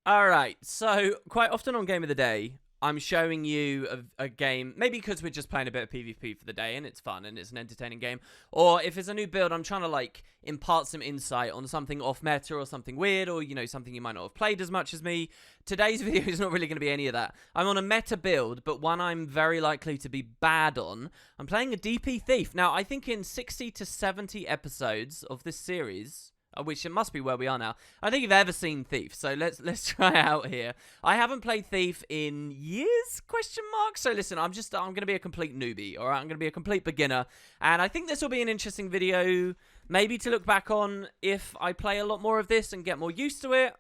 All right, so quite often on Game of the Day, I'm showing you a game, maybe because we're just playing a bit of PvP for the day and it's fun and it's an entertaining game, or if it's a new build, I'm trying to like impart some insight on something off meta or something weird or, you know, something you might not have played as much as me. Today's video is not really going to be any of that. I'm on a meta build, but one I'm very likely to be bad on. I'm playing a DP Thief. Now, I think in 60 to 70 episodes of this series, which it must be where we are now, I don't think you've ever seen Thief, so let's try it out here. I haven't played Thief in years, question mark. So listen, I'm going to be a complete newbie, all right? I'm going to be a complete beginner, and I think this will be an interesting video, maybe to look back on if I play a lot more of this and get more used to it,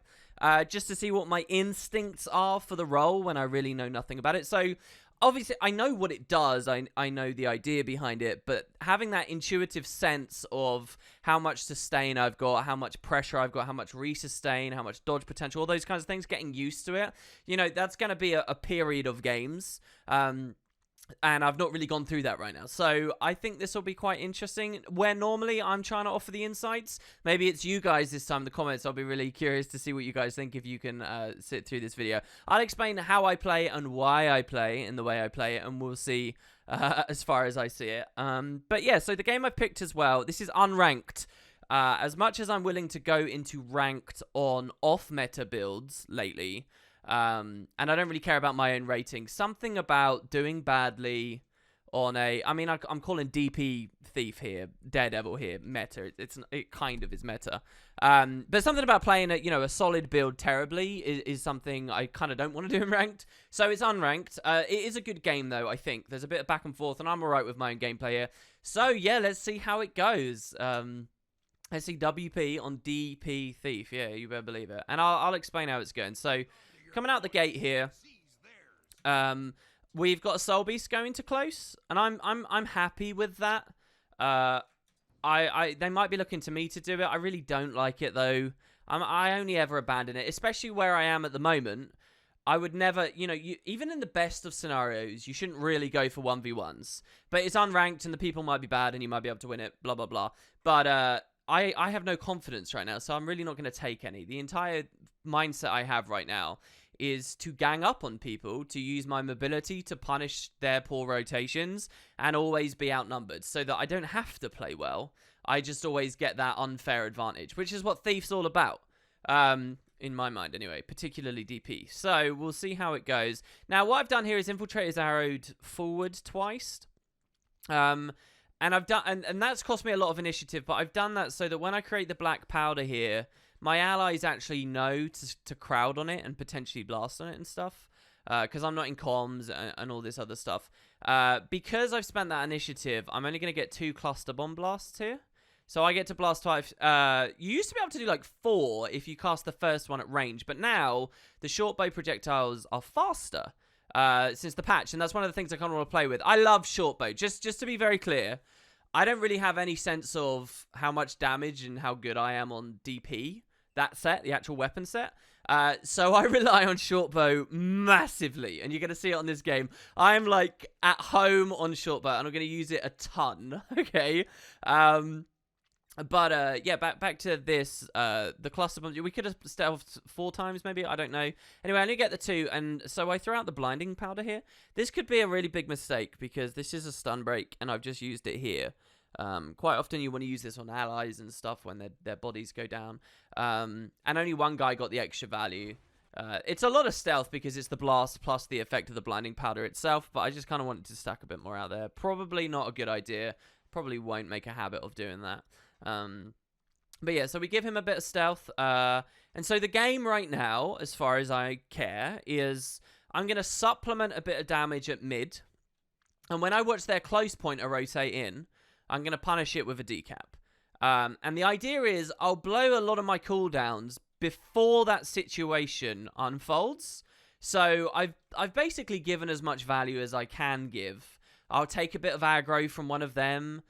just to see what my instincts are for the role when I really know nothing about it. So obviously, I know what it does. I know the idea behind it, but having that intuitive sense of how much sustain I've got, how much pressure I've got, how much resustain, how much dodge potential, all those kinds of things, getting used to it, you know, that's going to be a period of games. And I've not really gone through that right now. So I think this will be quite interesting. Where normally I'm trying to offer the insights, maybe it's you guys this time in the comments. I'll be really curious to see what you guys think if you can sit through this video. I'll explain how I play and why I play in the way I play it, and we'll see as far as I see it. But yeah, so the game I picked as well, this is unranked. As much as I'm willing to go into ranked on off-meta builds lately, and I don't really care about my own rating. Something about doing badly on I'm calling DP Thief here, Daredevil here, meta. It kind of is meta. But something about playing a solid build terribly is something I kind of don't want to do in ranked. So it's unranked. It is a good game though, I think. There's a bit of back and forth, and I'm alright with my own gameplay here. So yeah, let's see how it goes. Let's see WP on DP Thief. Yeah, you better believe it. And I'll explain how it's going. So coming out the gate here, we've got a Soul Beast going to close, and I'm happy with that. They might be looking to me to do it. I really don't like it though. I only ever abandon it, especially where I am at the moment. I would never, even in the best of scenarios, you shouldn't really go for 1v1s. But it's unranked, and the people might be bad, and you might be able to win it. Blah blah blah. But I have no confidence right now, so I'm really not going to take any. The entire mindset I have right now is to gang up on people, to use my mobility to punish their poor rotations, and always be outnumbered, so that I don't have to play well. I just always get that unfair advantage, which is what Thief's all about, in my mind anyway, particularly DP. So we'll see how it goes. Now, what I've done here is Infiltrator's arrowed forward twice. And I've done, and that's cost me a lot of initiative, but I've done that so that when I create the black powder here, my allies actually know to crowd on it and potentially blast on it and stuff, because I'm not in comms and all this other stuff. Because I've spent that initiative, I'm only going to get 2 cluster bomb blasts here. So I get to blast twice. You used to be able to do like 4 if you cast the first one at range, but now the short bow projectiles are faster since the patch, and that's one of the things I kind of want to play with. I love short bow. Just to be very clear, I don't really have any sense of how much damage and how good I am on DP. That set, the actual weapon set. So I rely on short bow massively, and you're going to see it on this game. I'm like at home on short bow, and I'm going to use it a ton, okay? But yeah, back to this, the cluster bomb. We could have stealthed 4 times, maybe, I don't know. Anyway, I only get the 2, and so I throw out the blinding powder here. This could be a really big mistake, because this is a stun break, and I've just used it here. Quite often you want to use this on allies and stuff when their bodies go down. And only one guy got the extra value. It's a lot of stealth because it's the blast plus the effect of the blinding powder itself, but I just kind of wanted to stack a bit more out there. Probably not a good idea. Probably won't make a habit of doing that. But yeah, so we give him a bit of stealth. And so the game right now, as far as I care, is I'm going to supplement a bit of damage at mid. And when I watch their close pointer rotate in, I'm going to punish it with a decap. And the idea is I'll blow a lot of my cooldowns before that situation unfolds. So I've basically given as much value as I can give. I'll take a bit of aggro from one of them.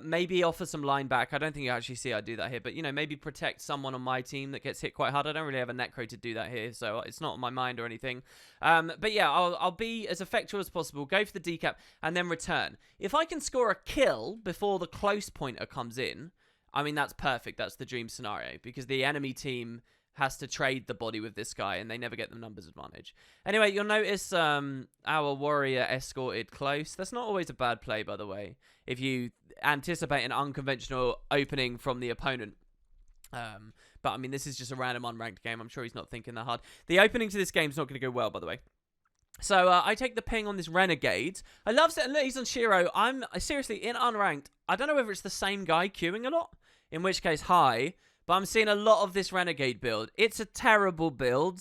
Maybe offer some line back. I don't think you actually see I do that here, but maybe protect someone on my team that gets hit quite hard. I don't really have a necro to do that here, so it's not on my mind or anything. But yeah, I'll be as effectual as possible, go for the decap, and then return. If I can score a kill before the close pointer comes in, I mean, that's perfect. That's the dream scenario, because the enemy team has to trade the body with this guy, and they never get the numbers advantage. Anyway, you'll notice our warrior escorted close. That's not always a bad play, by the way, if you anticipate an unconventional opening from the opponent. But, I mean, this is just a random unranked game. I'm sure he's not thinking that hard. The opening to this game is not going to go well, by the way. So, I take the ping on this renegade. I love it. Look, he's on Shiro. I'm seriously, in unranked, I don't know whether it's the same guy queuing a lot, in which case, hi. But I'm seeing a lot of this renegade build. It's a terrible build,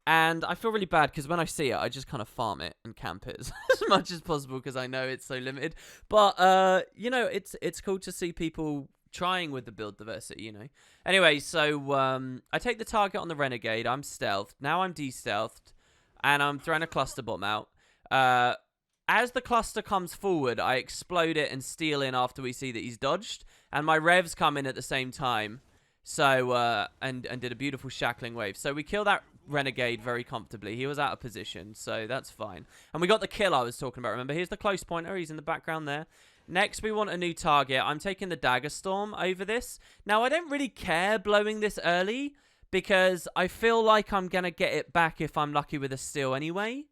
and I feel really bad because when I see it, I just kind of farm it and camp it as much as possible because I know it's so limited. But, you know, it's cool to see people trying with the build diversity, you know. Anyway, so I take the target on the renegade. I'm stealthed. Now I'm de-stealthed, and I'm throwing a cluster bomb out. As the cluster comes forward, I explode it and steal in after we see that he's dodged, and my revs come in at the same time. So, and did a beautiful shackling wave. So we kill that renegade very comfortably. He was out of position, so that's fine. And we got the kill I was talking about, remember? Here's the close pointer. He's in the background there. Next, we want a new target. I'm taking the Dagger Storm over this. Now, I don't really care blowing this early because I feel like I'm going to get it back if I'm lucky with a steal anyway.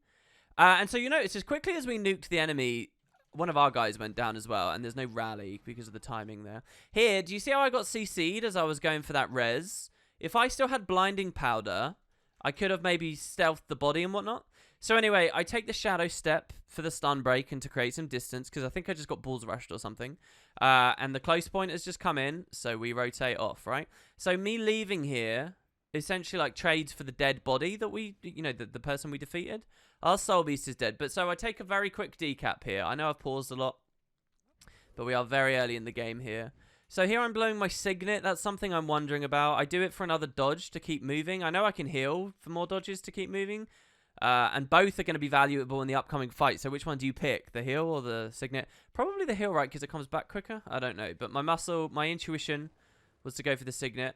And so you notice, as quickly as we nuked the enemy, one of our guys went down as well, and there's no rally because of the timing there. Here, do you see how I got CC'd as I was going for that res? If I still had blinding powder, I could have maybe stealthed the body and whatnot. So anyway, I take the shadow step for the stun break and to create some distance, because I think I just got balls rushed or something. And the close point has just come in, so we rotate off, right? So me leaving here essentially like trades for the dead body that we, you know, the person we defeated. Our soul beast is dead. But so I take a very quick decap here. I know I've paused a lot, but we are very early in the game here. So here I'm blowing my signet. That's something I'm wondering about. I do it for another dodge to keep moving. I know I can heal for more dodges to keep moving. And both are going to be valuable in the upcoming fight. So which one do you pick? The heal or the signet? Probably the heal, right? Because it comes back quicker? I don't know. But my intuition was to go for the signet.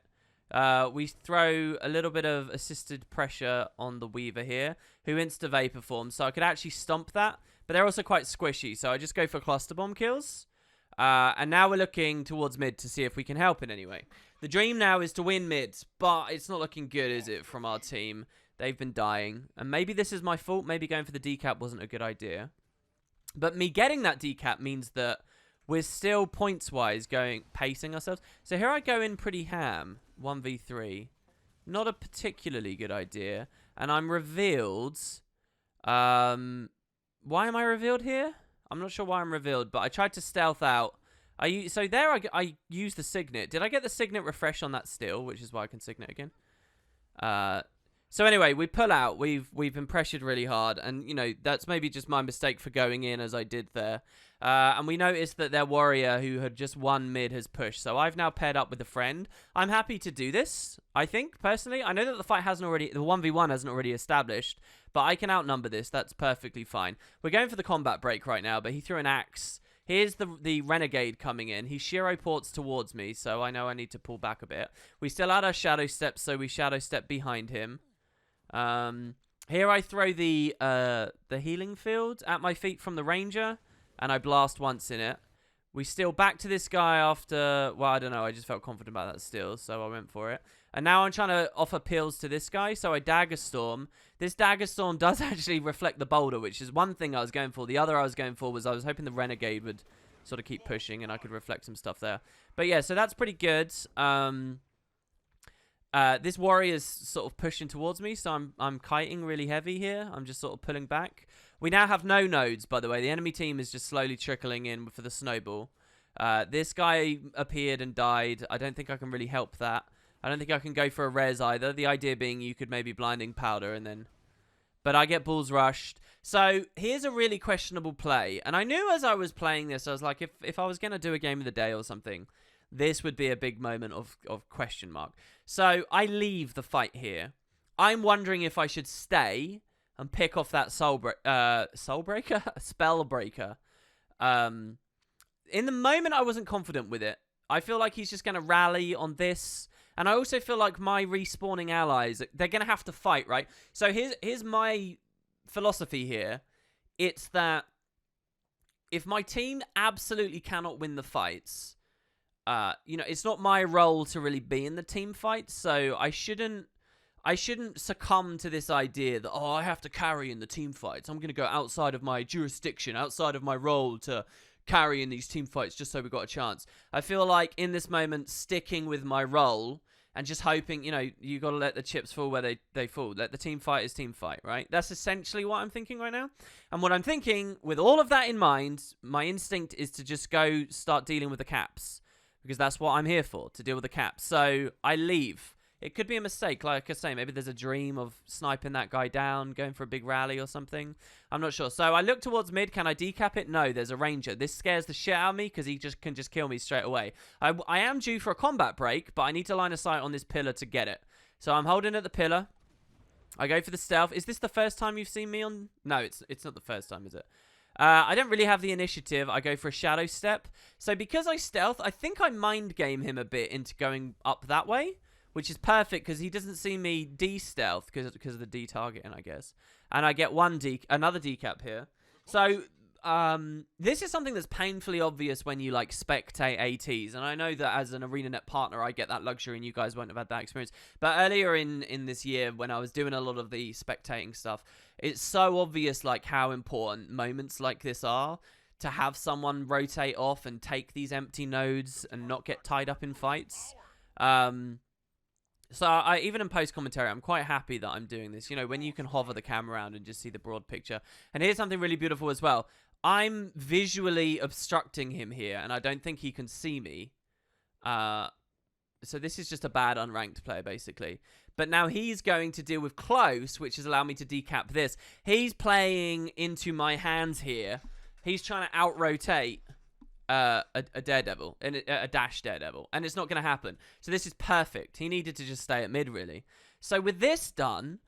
We throw a little bit of assisted pressure on the Weaver here, who insta-vapor forms, so I could actually stomp that, but they're also quite squishy, so I just go for cluster bomb kills. And now we're looking towards mid to see if we can help in any way. The dream now is to win mid, but it's not looking good, is it, from our team? They've been dying, and maybe this is my fault. Maybe going for the decap wasn't a good idea. But me getting that decap means that we're still points-wise pacing ourselves. So here I go in pretty ham. 1v3. Not a particularly good idea. And I'm revealed. Why am I revealed here? I'm not sure why I'm revealed, but I tried to stealth out. So there I used the signet. Did I get the signet refresh on that still? Which is why I can signet again. So anyway, we pull out. We've been pressured really hard, and you know that's maybe just my mistake for going in as I did there. And we noticed that their warrior, who had just won mid, has pushed. So I've now paired up with a friend. I'm happy to do this. I think personally, I know that the 1v1 hasn't already established, but I can outnumber this. That's perfectly fine. We're going for the combat break right now, but he threw an axe. Here's the renegade coming in. He Shiro ports towards me, so I know I need to pull back a bit. We still had our shadow step, so we shadow step behind him. Here I throw the healing field at my feet from the ranger, and I blast once in it. We steal back to this guy after, well, I don't know, I just felt confident about that steal, so I went for it. And now I'm trying to offer pills to this guy, so I Dagger Storm. This Dagger Storm does actually reflect the boulder, which is one thing I was going for. The other I was going for was I was hoping the Renegade would sort of keep pushing, and I could reflect some stuff there. But yeah, so that's pretty good. This warrior's sort of pushing towards me, so I'm kiting really heavy here. I'm just sort of pulling back. We now have no nodes, by the way. The enemy team is just slowly trickling in for the snowball. This guy appeared and died. I don't think I can really help that. I don't think I can go for a res either. The idea being you could maybe blinding powder and then... But I get balls rushed. So here's a really questionable play. And I knew as I was playing this, I was like, if I was going to do a game of the day or something, this would be a big moment of question mark. So I leave the fight here. I'm wondering if I should stay and pick off that spell breaker. In the moment, I wasn't confident with it. I feel like he's just going to rally on this. And I also feel like my respawning allies, they're going to have to fight, right? So here's my philosophy here. It's that if my team absolutely cannot win the fights, you know, it's not my role to really be in the team fight. So I shouldn't I shouldn't succumb to this idea that, oh, I have to carry in the team fights. I'm going to go outside of my jurisdiction, outside of my role to carry in these team fights just so we got a chance. I feel like in this moment, sticking with my role and just hoping, you got to let the chips fall where they fall. Let the team fight is team fight, right? That's essentially what I'm thinking right now. And what I'm thinking, with all of that in mind, my instinct is to just go start dealing with the caps. Because that's what I'm here for, to deal with the caps. So I leave. It could be a mistake, like I say. Maybe there's a dream of sniping that guy down, going for a big rally or something. I'm not sure. So I look towards mid. Can I decap it? No, there's a ranger. This scares the shit out of me because he can just kill me straight away. I am due for a combat break, but I need to line of sight on this pillar to get it. So I'm holding at the pillar. I go for the stealth. Is this the first time you've seen me on? No, it's not the first time, is it? I don't really have the initiative. I go for a shadow step. So because I stealth, I think I mind game him a bit into going up that way, which is perfect because he doesn't see me de-stealth because of the de-targeting, I guess. And I get another decap here. So this is something that's painfully obvious when you like spectate ATs. And I know that as an ArenaNet partner, I get that luxury and you guys won't have had that experience. But earlier in this year, when I was doing a lot of the spectating stuff, it's so obvious like how important moments like this are to have someone rotate off and take these empty nodes and not get tied up in fights. So even in post-commentary, I'm quite happy that I'm doing this. When you can hover the camera around and just see the broad picture. And here's something really beautiful as well. I'm visually obstructing him here, and I don't think he can see me. So this is just a bad unranked player, basically. But now he's going to deal with close, which has allowed me to decap this. He's playing into my hands here. He's trying to out-rotate a Daredevil, a dash Daredevil, and it's not going to happen. So this is perfect. He needed to just stay at mid, really. So with this done,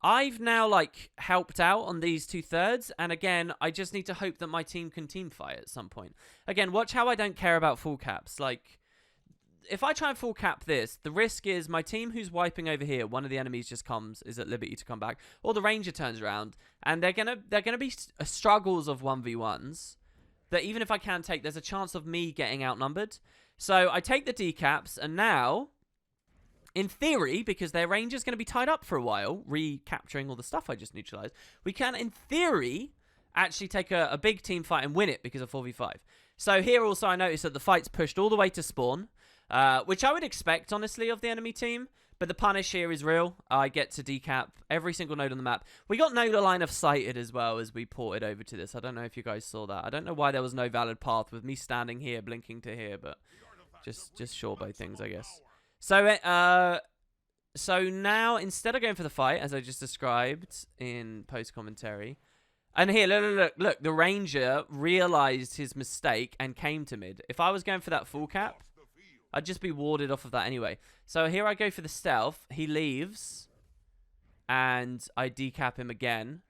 I've now like helped out on these 2/3, and again, I just need to hope that my team can team fight at some point. Again, watch how I don't care about full caps. Like, if I try and full cap this, the risk is my team who's wiping over here, one of the enemies just is at liberty to come back, or the ranger turns around, and they're gonna be struggles of 1v1s. That even if I can take, there's a chance of me getting outnumbered. So I take the decaps, and now, in theory, because their ranger's going to be tied up for a while, recapturing all the stuff I just neutralized, we can, in theory, actually take a big team fight and win it because of 4v5. So here also I noticed that the fight's pushed all the way to spawn, which I would expect, honestly, of the enemy team. But the punish here is real. I get to decap every single node on the map. We got no line of sighted as well as we ported over to this. I don't know if you guys saw that. I don't know why there was no valid path with me standing here, blinking to here, but just short bow things, I guess. So now, instead of going for the fight, as I just described in post-commentary, and here, look, the ranger realized his mistake and came to mid. If I was going for that full cap, I'd just be warded off of that anyway. So here I go for the stealth. He leaves. And I decap him again.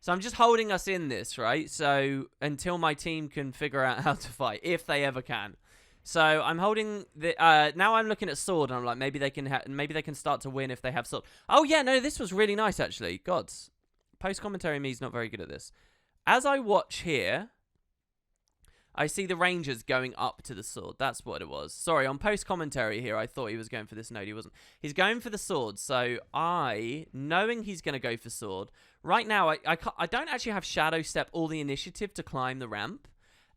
So I'm just holding us in this, right? So until my team can figure out how to fight. If they ever can. So I'm holding the... now I'm looking at sword. And I'm like, maybe they can start to win if they have sword. Oh yeah, no, this was really nice actually. Gods. Post-commentary me is not very good at this. As I watch here... I see the rangers going up to the sword. That's what it was. Sorry, on post-commentary here, I thought he was going for this node. He wasn't. He's going for the sword. So knowing he's going to go for sword, right now, I don't actually have shadow step all the initiative to climb the ramp.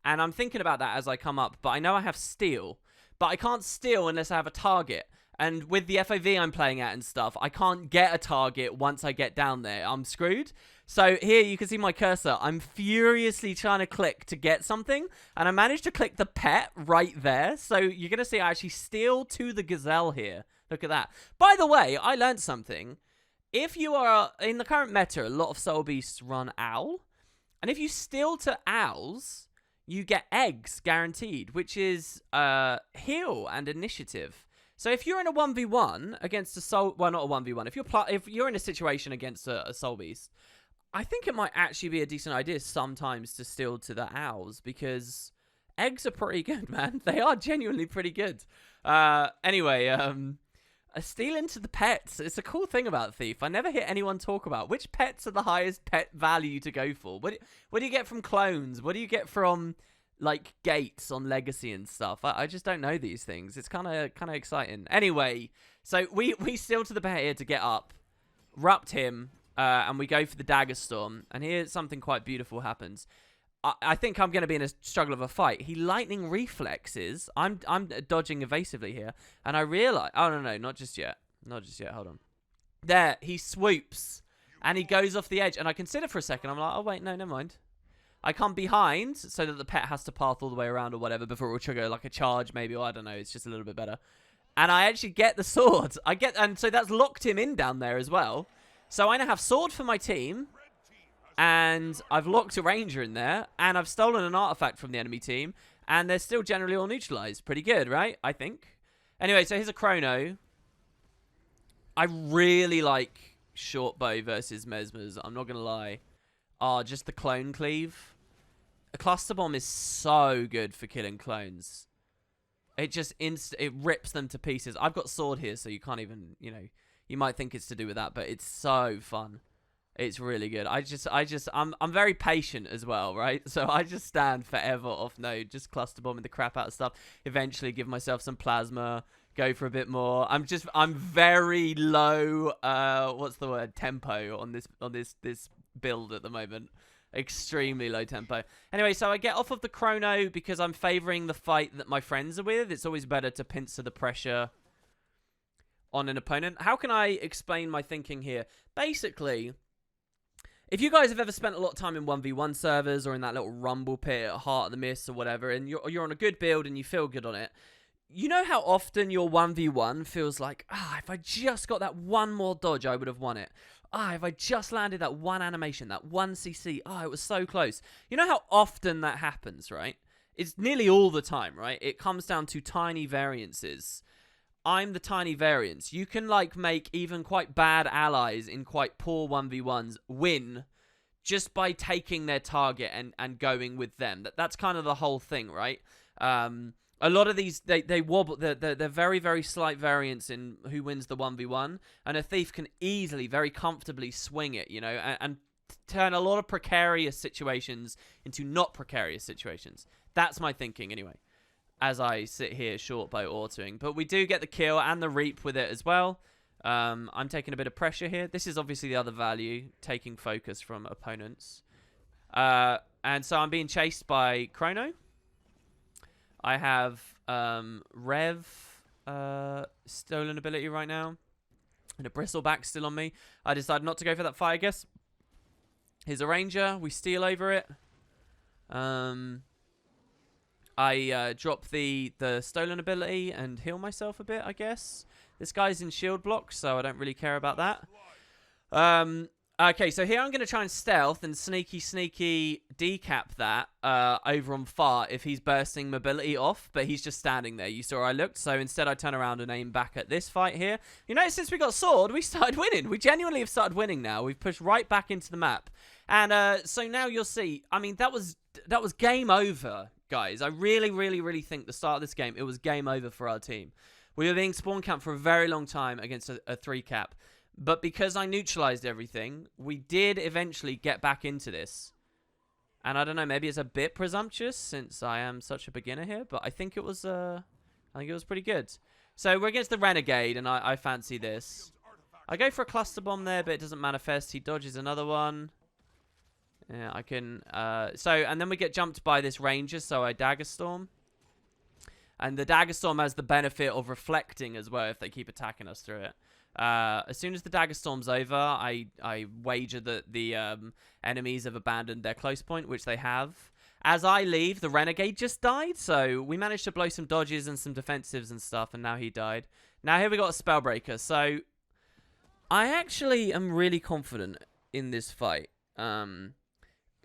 And I'm thinking about that as I come up. But I know I have steal. But I can't steal unless I have a target. And with the FOV I'm playing at and stuff, I can't get a target once I get down there. I'm screwed. So here you can see my cursor. I'm furiously trying to click to get something. And I managed to click the pet right there. So you're going to see I actually steal to the gazelle here. Look at that. By the way, I learned something. If you are in the current meta, a lot of soul beasts run owl. And if you steal to owls, you get eggs guaranteed, which is heal and initiative. So if you're in a 1v1 against a soul... Well, not a 1v1. If you're in a situation against a soul beast, I think it might actually be a decent idea sometimes to steal to the owls, because eggs are pretty good, man. They are genuinely pretty good. Anyway, stealing to the pets. It's a cool thing about Thief. I never hear anyone talk about which pets are the highest pet value to go for. What do you get from clones? What do you get from... like gates on Legacy and stuff. I just don't know these things. It's kind of exciting. Anyway, So we seal to the bear here to get up, rupt him, and we go for the Dagger Storm. And here something quite beautiful happens. I think I'm going to be in a struggle of a fight. He lightning reflexes. I'm dodging evasively here. And I realize... Oh, no, not just yet. Not just yet. Hold on. There, he swoops. And he goes off the edge. And I consider for a second. I'm like, oh, wait, no, never mind. I come behind so that the pet has to path all the way around or whatever before it will trigger like a charge maybe. Or I don't know. It's just a little bit better. And I actually get the sword. And so that's locked him in down there as well. So I now have sword for my team. And I've locked a ranger in there, and I've stolen an artifact from the enemy team, and they're still generally all neutralized. Pretty good, right? I think. Anyway, so here's a chrono. I really like short bow versus mesmers. I'm not going to lie. Oh, just the clone cleave. A cluster bomb is so good for killing clones. It just it rips them to pieces. I've got sword here, so you can't even, you know, you might think it's to do with that, but it's so fun. It's really good. I'm very patient as well, right? So I just stand forever off node, just cluster bombing the crap out of stuff. Eventually give myself some plasma, go for a bit more. I'm very low what's the word? Tempo on this build at the moment. Extremely low tempo. Anyway, so I get off of the chrono because I'm favoring the fight that my friends are with. It's always better to pincer the pressure on an opponent. How can I explain my thinking here? Basically, if you guys have ever spent a lot of time in 1v1 servers or in that little rumble pit at Heart of the Mist or whatever, and you're on a good build and you feel good on it, you know how often your 1v1 feels like, if I just got that one more dodge, I would have won it. If I just landed that one animation, that one CC, it was so close. You know how often that happens, right? It's nearly all the time, right? It comes down to tiny variances. I'm the tiny variance. You can, like, make even quite bad allies in quite poor 1v1s win just by taking their target and going with them. That's kind of the whole thing, right? A lot of these, they wobble. They're very, very slight variance in who wins the 1v1. And a thief can easily, very comfortably swing it, you know, and turn a lot of precarious situations into not precarious situations. That's my thinking, anyway, as I sit here short bow autoing. But we do get the kill and the reap with it as well. I'm taking a bit of pressure here. This is obviously the other value, taking focus from opponents. And so I'm being chased by Chrono. I have Rev stolen ability right now. And a Bristleback still on me. I decided not to go for that fight, I guess. Here's a Ranger. We steal over it. I drop the stolen ability and heal myself a bit, I guess. This guy's in shield block, so I don't really care about that. Okay, so here I'm going to try and stealth and sneaky decap that over on far if he's bursting mobility off, but he's just standing there. You saw where I looked, so instead I turn around and aim back at this fight here. You know, since we got sword, we started winning. We genuinely have started winning now. We've pushed right back into the map. And so now you'll see, I mean, that was game over, guys. I really think the start of this game, it was game over for our team. We were being spawn camped for a very long time against a 3-cap. But because I neutralized everything, we did eventually get back into this. And I don't know, maybe it's a bit presumptuous since I am such a beginner here, but I think it was pretty good. So we're against the Renegade, and I fancy this. I go for a cluster bomb there, but it doesn't manifest. He dodges another one. Yeah, I can. And then we get jumped by this Ranger, so I Dagger Storm. And the Dagger Storm has the benefit of reflecting as well if they keep attacking us through it. As soon as the Dagger Storm's over, I wager that the enemies have abandoned their close point, which they have. As I leave, the Renegade just died, so we managed to blow some dodges and some defensives and stuff, and now he died. Now here we got a Spellbreaker, so I actually am really confident in this fight.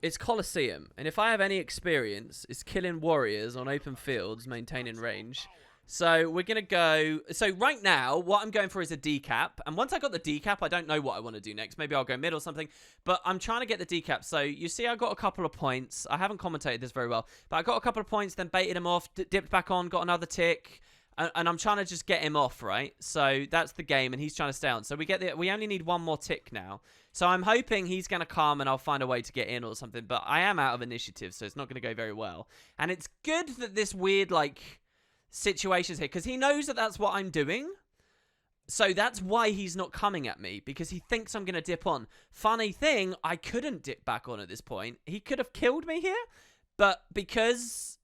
It's Coliseum, and if I have any experience, it's killing warriors on open fields, maintaining range. So we're going to go... So right now, what I'm going for is a decap. And once I got the decap, I don't know what I want to do next. Maybe I'll go mid or something. But I'm trying to get the decap. So you see I got a couple of points. I haven't commentated this very well. But I got a couple of points, then baited him off, dipped back on, got another tick. And I'm trying to just get him off, right? So that's the game, and he's trying to stay on. So we only need one more tick now. So I'm hoping he's going to come and I'll find a way to get in or something. But I am out of initiative, so it's not going to go very well. And it's good that this weird, like... situations here, because he knows that that's what I'm doing, So that's why he's not coming at me, because he thinks I'm going to dip on. Funny thing, I couldn't dip back on at this point. He could have killed me here, but because...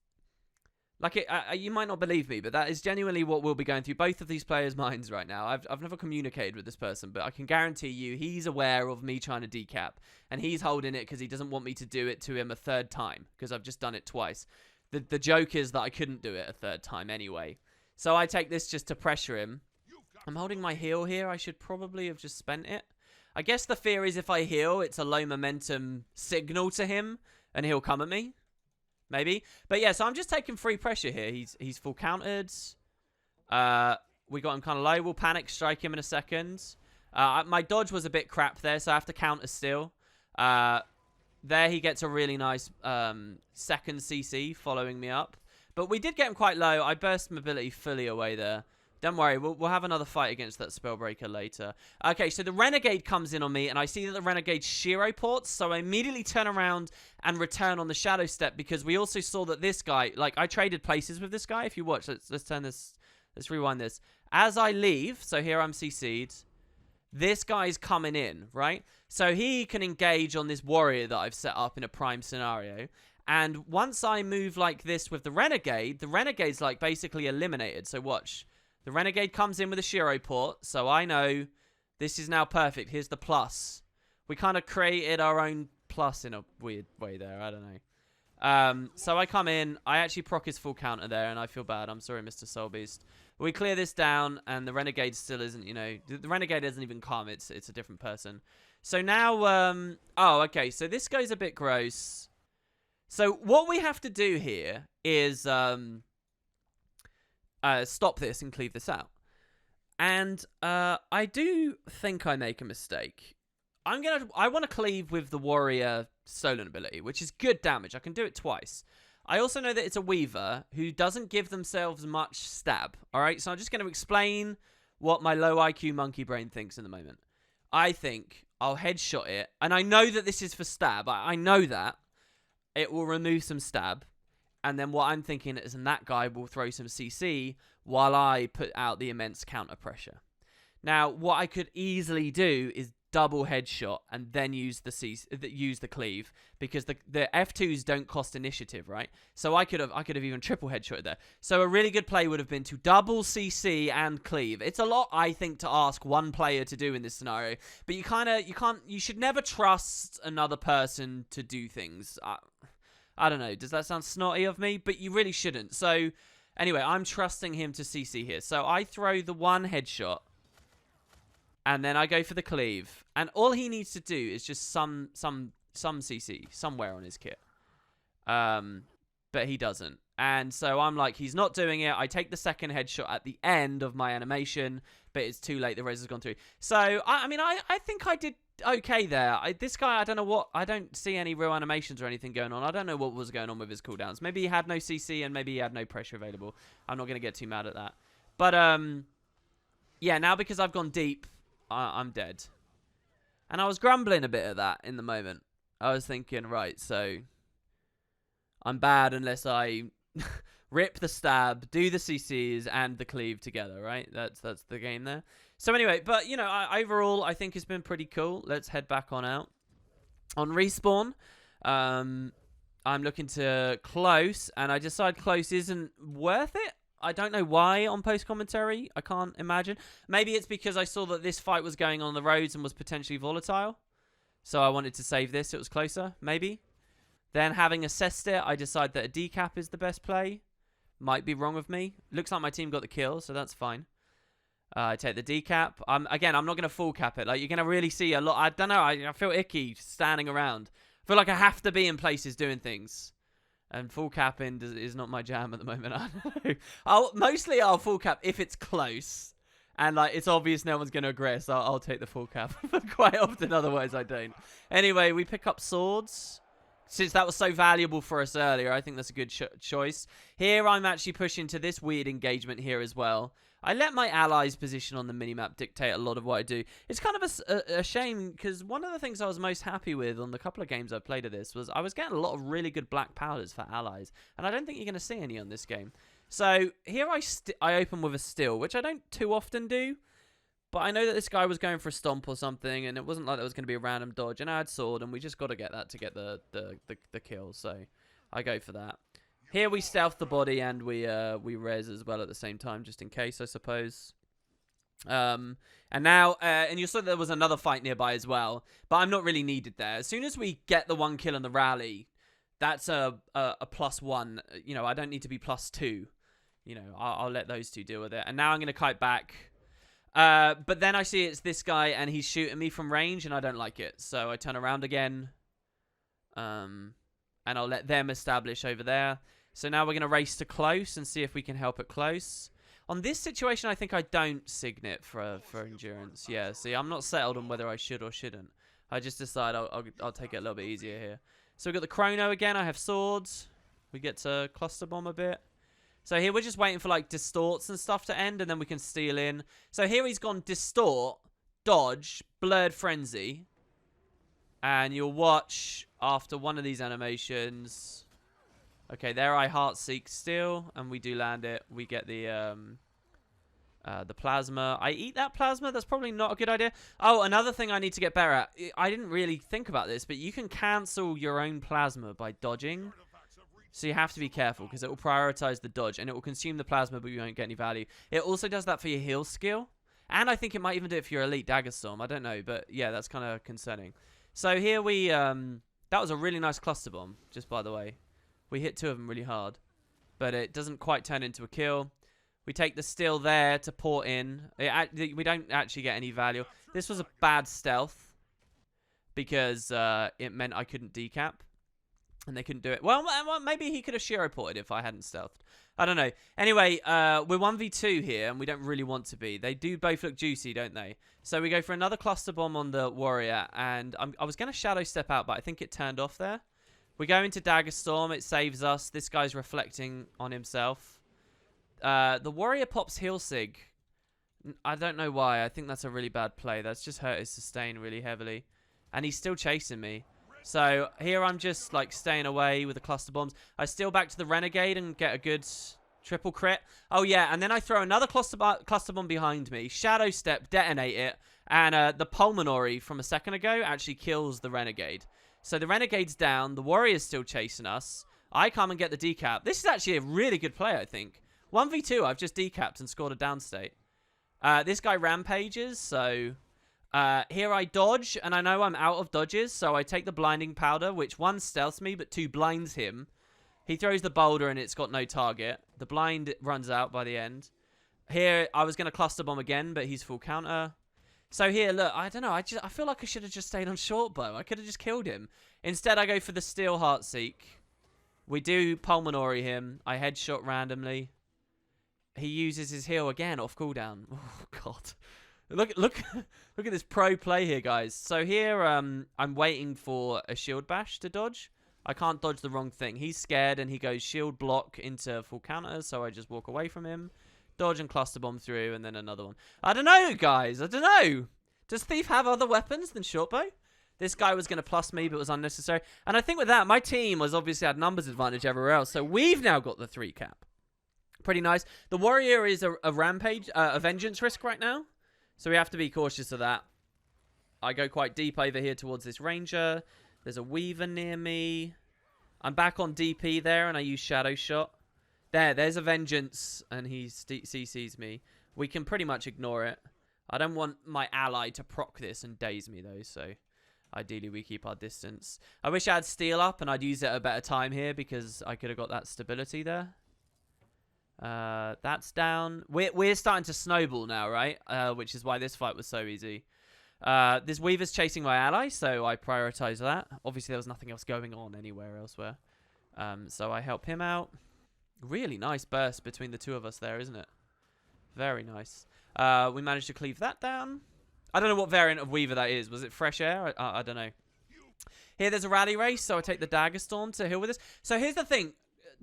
Like, you might not believe me, but that is genuinely what will be going through both of these players' minds right now. I've never communicated with this person, but I can guarantee you he's aware of me trying to decap, and he's holding it because he doesn't want me to do it to him a third time, because I've just done it twice. The joke is that I couldn't do it a third time anyway. So I take this just to pressure him. I'm holding my heal here. I should probably have just spent it. I guess the fear is if I heal, it's a low momentum signal to him, and he'll come at me. Maybe. But yeah, so I'm just taking free pressure here. He's full countered. We got him kind of low. We'll panic strike him in a second. My dodge was a bit crap there, so I have to counter still. There he gets a really nice second CC following me up. But we did get him quite low. I burst mobility fully away there. Don't worry, we'll have another fight against that Spellbreaker later. Okay, so the Renegade comes in on me, and I see that the Renegade Shiro ports, so I immediately turn around and return on the Shadow Step, because we also saw that this guy, like, I traded places with this guy. If you watch, let's turn this, let's rewind this. As I leave, so here I'm CC'd, this guy's coming in, right? So he can engage on this warrior that I've set up in a prime scenario. And once I move like this with the Renegade's, like, basically eliminated. So watch. The Renegade comes in with a Shiro port, so I know this is now perfect. Here's the plus. We kind of created our own plus in a weird way there. I don't know. So I come in. I actually proc his full counter there, and I feel bad. I'm sorry, Mr. Soulbeast. We clear this down, and the Renegade still isn't, you know... The Renegade doesn't even come. It's a different person. So now... oh, okay. So this guy's a bit gross. So what we have to do here is... stop this and cleave this out. And I do think I make a mistake. I want to cleave with the warrior stolen ability, which is good damage. I can do it twice. I also know that it's a weaver who doesn't give themselves much stab. Alright, so I'm just going to explain what my low IQ monkey brain thinks in the moment. I think I'll headshot it, and I know that this is for stab. I know that. It will remove some stab. And then what I'm thinking is, and that guy will throw some CC while I put out the immense counter pressure. Now, what I could easily do is double headshot and then use the cleave, because the F2s don't cost initiative, right? So I could have even triple headshotted there. So a really good play would have been to double CC and cleave. It's a lot, I think, to ask one player to do in this scenario, but you should never trust another person to do things. I don't know. Does that sound snotty of me? But you really shouldn't. So, anyway, I'm trusting him to CC here. So, I throw the one headshot. And then I go for the cleave. And all he needs to do is just some CC somewhere on his kit. But he doesn't. And so, I'm like, he's not doing it. I take the second headshot at the end of my animation. But it's too late. The res has gone through. So, I mean, I think I did... okay there. This guy, I don't know what... I don't see any real animations or anything going on. I don't know what was going on with his cooldowns. Maybe he had no CC and maybe he had no pressure available. I'm not going to get too mad at that. But, yeah, now because I've gone deep, I'm dead. And I was grumbling a bit at that in the moment. I was thinking, right, so... I'm bad unless I rip the stab, do the CCs, and the cleave together, right? That's the game there. So anyway, but, you know, overall, I think it's been pretty cool. Let's head back on out. On Respawn, I'm looking to close, and I decide close isn't worth it. I don't know why on post-commentary. I can't imagine. Maybe it's because I saw that this fight was going on the roads and was potentially volatile. So I wanted to save this. It was closer, maybe. Then having assessed it, I decide that a decap is the best play. Might be wrong with me. Looks like my team got the kill, so that's fine. I take the decap. Again, I'm not going to full cap it. Like, you're going to really see a lot. I don't know. I feel icky standing around. I feel like I have to be in places doing things. And full capping is not my jam at the moment. I don't know. Mostly I'll full cap if it's close. And, like, it's obvious no one's going to aggress. I'll take the full cap. But quite often, otherwise, I don't. Anyway, we pick up swords. Since that was so valuable for us earlier, I think that's a good choice. Here, I'm actually pushing to this weird engagement here as well. I let my allies' position on the minimap dictate a lot of what I do. It's kind of a shame, because one of the things I was most happy with on the couple of games I've played of this was I was getting a lot of really good black powders for allies, and I don't think you're going to see any on this game. So here I open with a still, which I don't too often do, But I know that this guy was going for a stomp or something, and it wasn't like there was going to be a random dodge. And I had sword, and we just got to get that to get the kill. So I go for that. Here we stealth the body, and we res as well at the same time, just in case, I suppose. And now, and you saw there was another fight nearby as well, but I'm not really needed there. As soon as we get the 1 kill on the rally, that's a +1. You know, I don't need to be +2. You know, I'll let those two deal with it. And now I'm going to kite back. But then I see it's this guy, and he's shooting me from range, and I don't like it. So I turn around again. And I'll let them establish over there. So now we're going to race to close and see if we can help it close. On this situation, I think I don't signet for endurance. Yeah, see, I'm not settled on whether I should or shouldn't. I just decide I'll take it a little bit easier here. So we've got the chrono again. I have swords. We get to cluster bomb a bit. So here we're just waiting for like distorts and stuff to end, and then we can steal in. So here he's gone distort, dodge, blurred frenzy. And you'll watch after one of these animations. Okay, there I heart seek steal, and we do land it. We get the plasma. I eat that plasma. That's probably not a good idea. Oh, another thing I need to get better at. I didn't really think about this, but you can cancel your own plasma by dodging. So you have to be careful because it will prioritize the dodge and it will consume the plasma, but you won't get any value. It also does that for your heal skill. And I think it might even do it for your elite Dagger Storm. I don't know, but yeah, that's kind of concerning. So here we, that was a really nice cluster bomb, just by the way. We hit 2 of them really hard, but it doesn't quite turn into a kill. We take the steal there to port in. We don't actually get any value. This was a bad stealth because it meant I couldn't decap. And they couldn't do it. Well, maybe he could have Shiro ported if I hadn't stealthed. I don't know. Anyway, we're 1v2 here, and we don't really want to be. They do both look juicy, don't they? So we go for another cluster bomb on the warrior, and I was going to shadow step out, but I think it turned off there. We go into Dagger Storm. It saves us. This guy's reflecting on himself. The warrior pops heal sig. I don't know why. I think that's a really bad play. That's just hurt his sustain really heavily. And he's still chasing me. So here I'm just like staying away with the cluster bombs. I steal back to the renegade and get a good triple crit. Oh yeah, and then I throw another cluster bomb behind me. Shadow step, detonate it, and the pulmonary from a second ago actually kills the renegade. So the renegade's down. The warrior's still chasing us. I come and get the decap. This is actually a really good play, I think. 1v2, I've just decapped and scored a downstate. This guy rampages, so... here I dodge, and I know I'm out of dodges, so I take the blinding powder, which 1 stealths me, but 2 blinds him. He throws the boulder, and it's got no target. The blind runs out by the end. Here, I was going to cluster bomb again, but he's full counter. So here, look, I don't know. I feel like I should have just stayed on short bow. I could have just killed him. Instead, I go for the steel heart seek. We do pulmonary him. I headshot randomly. He uses his heal again off cooldown. Oh, God. Look at this pro play here, guys. So here, I'm waiting for a shield bash to dodge. I can't dodge the wrong thing. He's scared, and he goes shield block into full counter, so I just walk away from him. Dodge and cluster bomb through, and then another one. I don't know, guys. I don't know. Does Thief have other weapons than shortbow? This guy was going to plus me, but was unnecessary. And I think with that, my team was obviously had numbers advantage everywhere else, so we've now got the 3 cap. Pretty nice. The warrior is a rampage, a vengeance risk right now. So we have to be cautious of that. I go quite deep over here towards this ranger. There's a weaver near me. I'm back on DP there, and I use shadow shot. There's a vengeance, and he CCs me. We can pretty much ignore it. I don't want my ally to proc this and daze me, though, so ideally we keep our distance. I wish I had steal up, and I'd use it at a better time here, because I could have got that stability there. That's down. We're starting to snowball now, right? Which is why this fight was so easy. This weaver's chasing my ally, so I prioritize that. Obviously, there was nothing else going on anywhere elsewhere. So I help him out. Really nice burst between the 2 of us there, isn't it? Very nice. We managed to cleave that down. I don't know what variant of weaver that is. Was it fresh air? I don't know. Here, there's a rally race, so I take the Dagger Storm to heal with this. So here's the thing.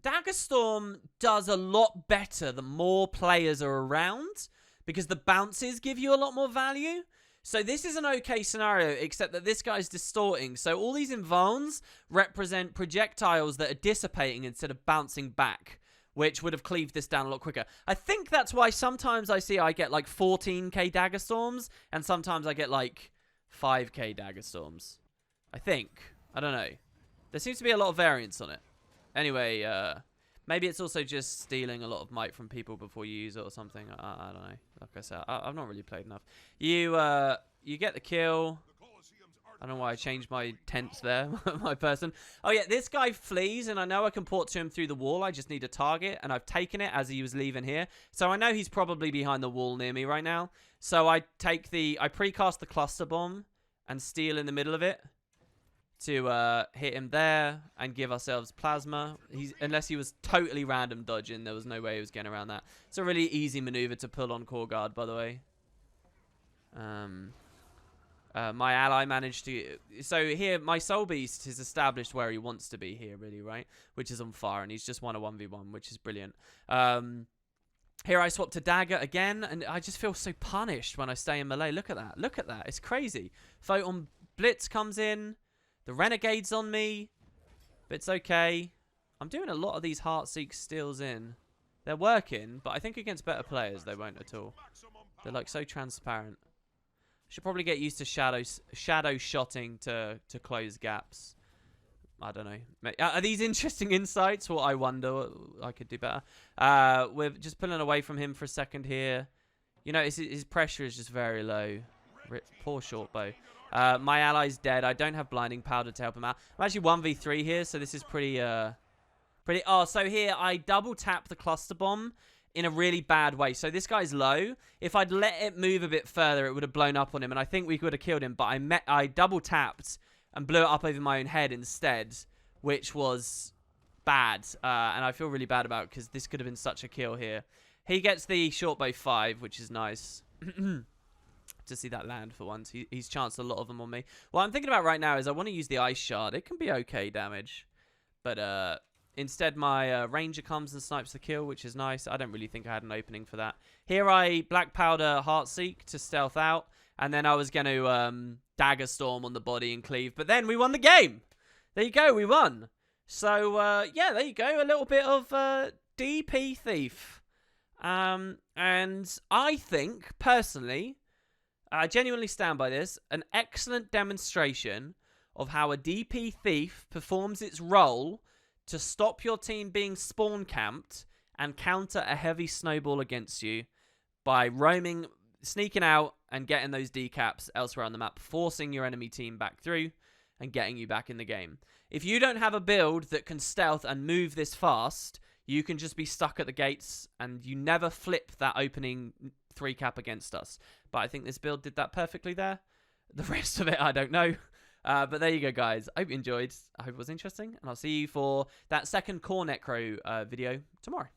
Dagger Storm does a lot better the more players are around, because the bounces give you a lot more value. So this is an okay scenario, except that this guy's distorting. So all these invulns represent projectiles that are dissipating instead of bouncing back, which would have cleaved this down a lot quicker. I think that's why sometimes I get like 14k Dagger Storms, and sometimes I get like 5k Dagger Storms. I think. I don't know. There seems to be a lot of variance on it. Anyway, maybe it's also just stealing a lot of might from people before you use it or something. I don't know. Like I said, I've not really played enough. You get the kill. I don't know why I changed my tense there, my person. Oh, yeah, this guy flees, and I know I can port to him through the wall. I just need a target, and I've taken it as he was leaving here. So I know he's probably behind the wall near me right now. So I precast the cluster bomb and steal in the middle of it to hit him there and give ourselves plasma. Unless he was totally random dodging, there was no way he was getting around that. It's a really easy maneuver to pull on core guard, by the way. My ally managed to... So here, my Soul Beast has established where he wants to be here, really, right? Which is on fire, and he's just won a 1v1, which is brilliant. Here I swap to Dagger again, and I just feel so punished when I stay in melee. Look at that. Look at that. It's crazy. Photon Blitz comes in. The Renegade's on me. But it's okay. I'm doing a lot of these Heartseek steals in. They're working, but I think against better players, they won't at all. They're, like, so transparent. Should probably get used to shadow shotting to close gaps. I don't know. Are these interesting insights? Well, I wonder. I could do better. We're just pulling away from him for a second here. You know, his pressure is just very low. Poor short bow. My ally's dead. I don't have blinding powder to help him out. I'm actually 1v3 here, so this is pretty. Oh, so here I double tap the cluster bomb in a really bad way. So this guy's low. If I'd let it move a bit further, it would have blown up on him, and I think we could have killed him. But I double tapped and blew it up over my own head instead, which was bad. And I feel really bad about it because this could have been such a kill here. He gets the short bow 5, which is nice. To see that land for once. He's chanced a lot of them on me. What I'm thinking about right now is I want to use the ice shard. It can be okay damage. But instead my ranger comes and snipes the kill, which is nice. I don't really think I had an opening for that. Here I black powder Heartseek to stealth out. And then I was going to Dagger Storm on the body and cleave. But then we won the game. There you go. We won. So, yeah, there you go. A little bit of DP Thief. And I think, personally, I genuinely stand by this, an excellent demonstration of how a DP Thief performs its role to stop your team being spawn camped and counter a heavy snowball against you by roaming, sneaking out and getting those decaps elsewhere on the map, forcing your enemy team back through and getting you back in the game. If you don't have a build that can stealth and move this fast, you can just be stuck at the gates and you never flip that opening 3-cap against us. But I think this build did that perfectly there. The rest of it, I don't know. But there you go, guys. I hope you enjoyed. I hope it was interesting. And I'll see you for that second Core Necro video tomorrow.